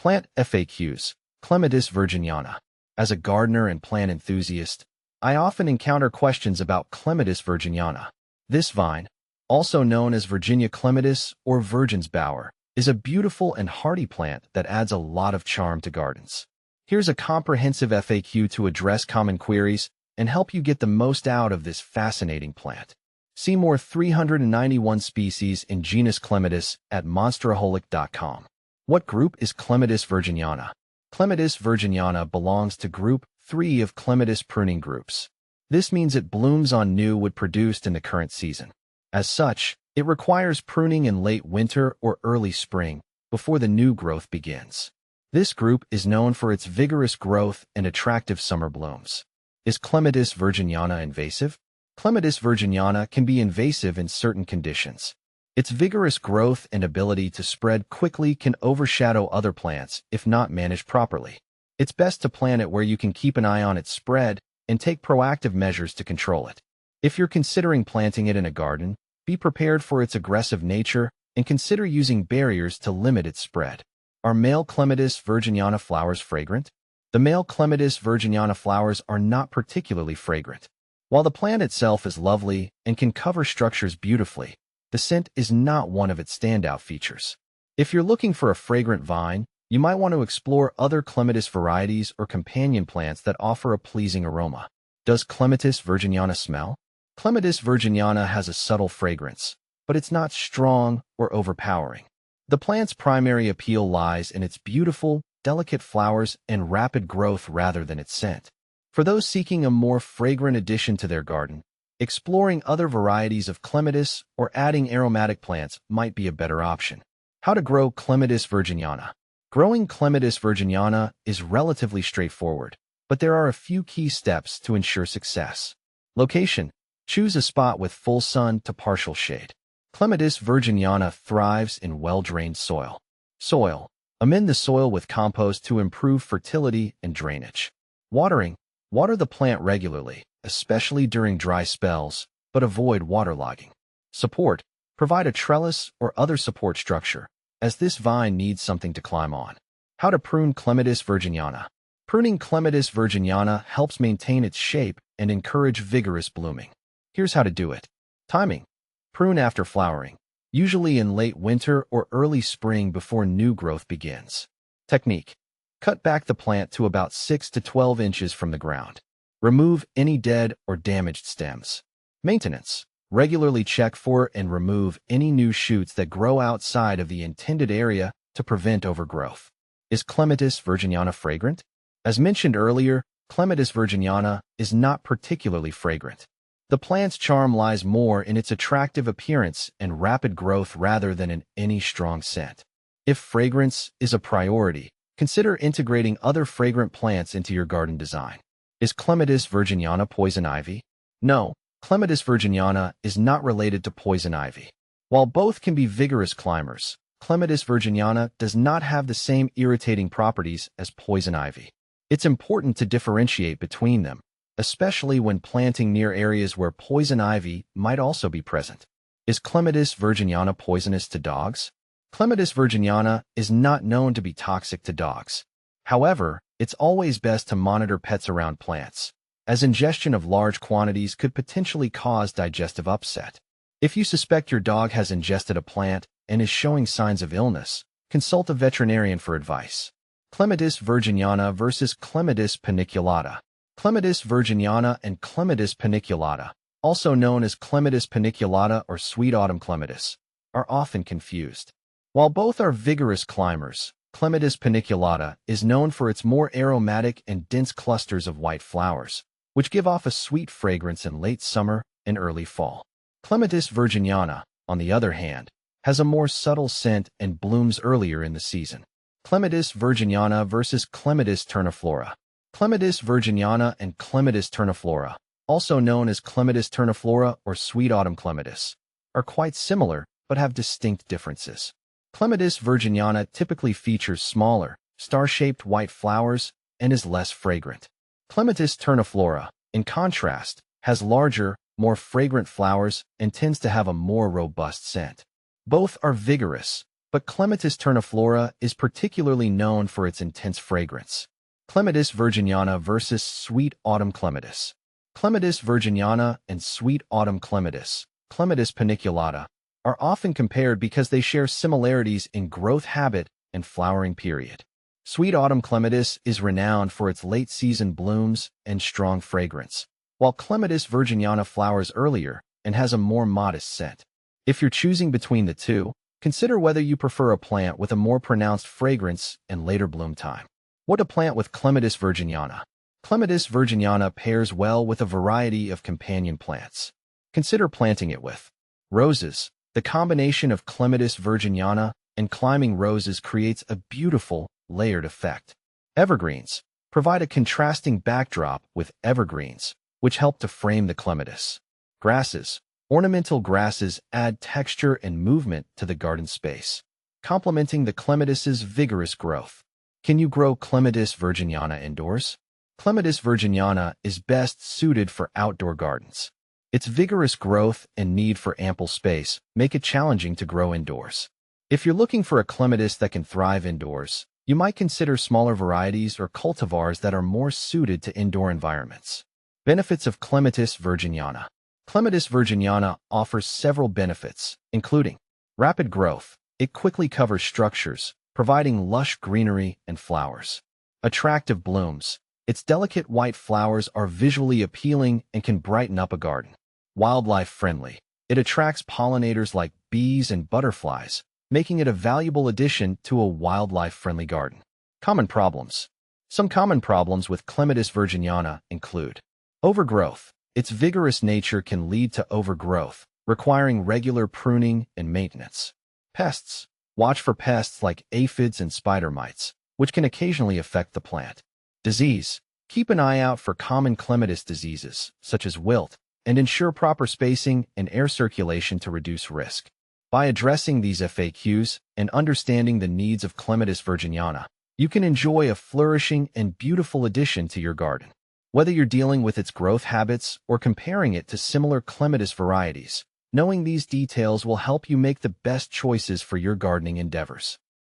Plant FAQs. Clematis virginiana. As a gardener and plant enthusiast, I often encounter questions about Clematis virginiana. This vine, also known as Virginia clematis or Virgin's bower, is a beautiful and hardy plant that adds a lot of charm to gardens. Here's a comprehensive FAQ to address common queries and help you get the most out of this fascinating plant. See more 391 species in genus Clematis at monsteraholic.com. What group is Clematis virginiana? Clematis virginiana belongs to Group 3 of Clematis pruning groups. This means it blooms on new wood produced in the current season. As such, it requires pruning in late winter or early spring before the new growth begins. This group is known for its vigorous growth and attractive summer blooms. Is Clematis virginiana invasive? Clematis virginiana can be invasive in certain conditions. Its vigorous growth and ability to spread quickly can overshadow other plants if not managed properly. It's best to plant it where you can keep an eye on its spread and take proactive measures to control it. If you're considering planting it in a garden, be prepared for its aggressive nature and consider using barriers to limit its spread. Are male Clematis virginiana flowers fragrant? The male Clematis virginiana flowers are not particularly fragrant. While the plant itself is lovely and can cover structures beautifully, the scent is not one of its standout features. If you're looking for a fragrant vine, you might want to explore other Clematis varieties or companion plants that offer a pleasing aroma. Does Clematis virginiana smell? Clematis virginiana has a subtle fragrance, but it's not strong or overpowering. The plant's primary appeal lies in its beautiful, delicate flowers and rapid growth rather than its scent. For those seeking a more fragrant addition to their garden, exploring other varieties of Clematis or adding aromatic plants might be a better option. How to grow Clematis virginiana. Growing Clematis virginiana is relatively straightforward, but there are a few key steps to ensure success. Location. Choose a spot with full sun to partial shade. Clematis virginiana thrives in well-drained soil. Soil. Amend the soil with compost to improve fertility and drainage. Watering. Water the plant regularly, especially during dry spells, but avoid waterlogging. Support. Provide a trellis or other support structure, as this vine needs something to climb on. How to prune Clematis virginiana. Pruning Clematis virginiana helps maintain its shape and encourage vigorous blooming. Here's how to do it. Timing. Prune after flowering, usually in late winter or early spring before new growth begins. Technique. Cut back the plant to about 6 to 12 inches from the ground. Remove any dead or damaged stems. Maintenance. Regularly check for and remove any new shoots that grow outside of the intended area to prevent overgrowth. Is Clematis virginiana fragrant? As mentioned earlier, Clematis virginiana is not particularly fragrant. The plant's charm lies more in its attractive appearance and rapid growth rather than in any strong scent. If fragrance is a priority, consider integrating other fragrant plants into your garden design. Is Clematis virginiana poison ivy? No, Clematis virginiana is not related to poison ivy. While both can be vigorous climbers, Clematis virginiana does not have the same irritating properties as poison ivy. It's important to differentiate between them, especially when planting near areas where poison ivy might also be present. Is Clematis virginiana poisonous to dogs? Clematis virginiana is not known to be toxic to dogs. However, it's always best to monitor pets around plants, as ingestion of large quantities could potentially cause digestive upset. If you suspect your dog has ingested a plant and is showing signs of illness, consult a veterinarian for advice. Clematis virginiana versus Clematis paniculata. Clematis virginiana and Clematis paniculata, also known as Clematis paniculata or sweet autumn clematis, are often confused. While both are vigorous climbers, Clematis paniculata is known for its more aromatic and dense clusters of white flowers, which give off a sweet fragrance in late summer and early fall. Clematis virginiana, on the other hand, has a more subtle scent and blooms earlier in the season. Clematis virginiana versus Clematis terniflora. Clematis virginiana and Clematis terniflora, also known as Clematis terniflora or sweet autumn clematis, are quite similar but have distinct differences. Clematis virginiana typically features smaller, star-shaped white flowers and is less fragrant. Clematis terniflora, in contrast, has larger, more fragrant flowers and tends to have a more robust scent. Both are vigorous, but Clematis terniflora is particularly known for its intense fragrance. Clematis virginiana versus sweet autumn clematis. Clematis virginiana and sweet autumn clematis, Clematis paniculata, are often compared because they share similarities in growth habit and flowering period. Sweet autumn clematis is renowned for its late-season blooms and strong fragrance, while Clematis virginiana flowers earlier and has a more modest scent. If you're choosing between the two, consider whether you prefer a plant with a more pronounced fragrance and later bloom time. What to plant with Clematis virginiana? Clematis virginiana pairs well with a variety of companion plants. Consider planting it with roses. The combination of Clematis virginiana and climbing roses creates a beautiful, layered effect. Evergreens. Provide a contrasting backdrop with evergreens, which help to frame the clematis. Grasses. Ornamental grasses add texture and movement to the garden space, complementing the clematis's vigorous growth. Can you grow Clematis virginiana indoors? Clematis virginiana is best suited for outdoor gardens. Its vigorous growth and need for ample space make it challenging to grow indoors. If you're looking for a clematis that can thrive indoors, you might consider smaller varieties or cultivars that are more suited to indoor environments. Benefits of Clematis virginiana. Clematis virginiana offers several benefits, including rapid growth. It quickly covers structures, providing lush greenery and flowers. Attractive blooms. Its delicate white flowers are visually appealing and can brighten up a garden. Wildlife friendly. It attracts pollinators like bees and butterflies, making it a valuable addition to a wildlife-friendly garden. Common problems. Some common problems with Clematis virginiana include overgrowth. Its vigorous nature can lead to overgrowth, requiring regular pruning and maintenance. Pests. Watch for pests like aphids and spider mites, which can occasionally affect the plant. Disease. Keep an eye out for common clematis diseases, such as wilt, and ensure proper spacing and air circulation to reduce risk. By addressing these FAQs and understanding the needs of Clematis virginiana, you can enjoy a flourishing and beautiful addition to your garden. Whether you're dealing with its growth habits or comparing it to similar clematis varieties, knowing these details will help you make the best choices for your gardening endeavors.